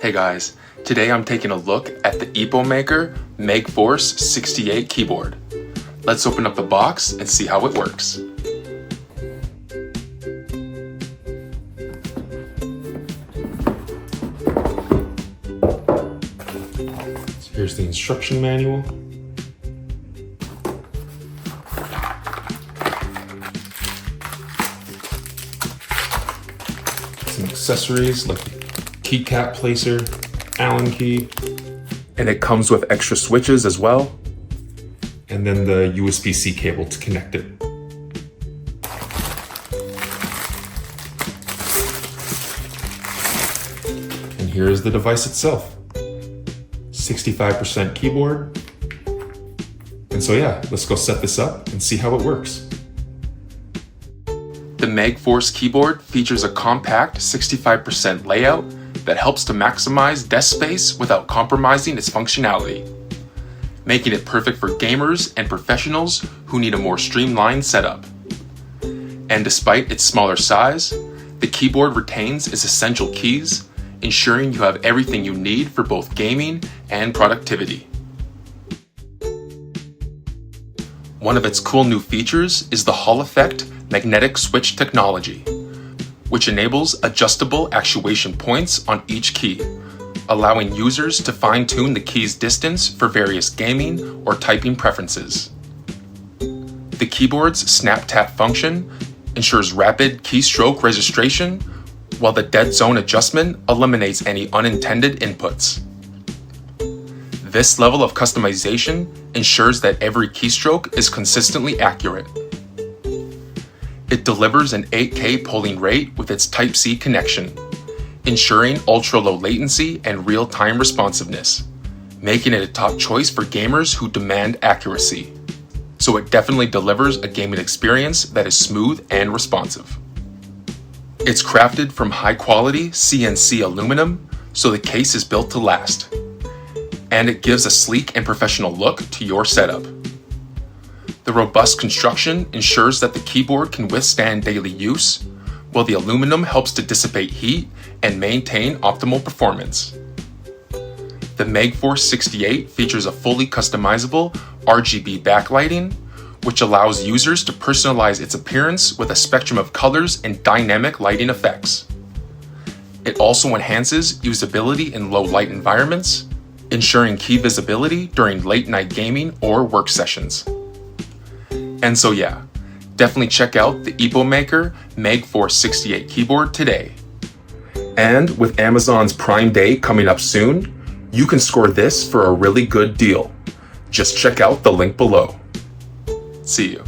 Hey guys, today I'm taking a look at the Epomaker Magforce68 keyboard. Let's open up the box and see how it works. So here's the instruction manual. Some accessories like the keycap placer, Allen key, and it comes with extra switches as well, and then the USB-C cable to connect it. And here is the device itself. 65% keyboard. And so yeah, let's go set this up and see how it works. The Magforce keyboard features a compact 65% layout that helps to maximize desk space without compromising its functionality, making it perfect for gamers and professionals who need a more streamlined setup. And despite its smaller size, the keyboard retains its essential keys, ensuring you have everything you need for both gaming and productivity. One of its cool new features is the Hall Effect magnetic switch technology, which enables adjustable actuation points on each key, allowing users to fine-tune the key's distance for various gaming or typing preferences. The keyboard's snap tap function ensures rapid keystroke registration, while the dead zone adjustment eliminates any unintended inputs. This level of customization ensures that every keystroke is consistently accurate. It delivers an 8K polling rate with its Type-C connection, ensuring ultra-low latency and real-time responsiveness, making it a top choice for gamers who demand accuracy. So it definitely delivers a gaming experience that is smooth and responsive. It's crafted from high-quality CNC aluminum, so the case is built to last. And it gives a sleek and professional look to your setup. The robust construction ensures that the keyboard can withstand daily use, while the aluminum helps to dissipate heat and maintain optimal performance. The Magforce68 features a fully customizable RGB backlighting, which allows users to personalize its appearance with a spectrum of colors and dynamic lighting effects. It also enhances usability in low light environments, ensuring key visibility during late night gaming or work sessions. And so yeah, definitely check out the Epomaker Magforce68 keyboard today. And with Amazon's Prime Day coming up soon, you can score this for a really good deal. Just check out the link below. See you.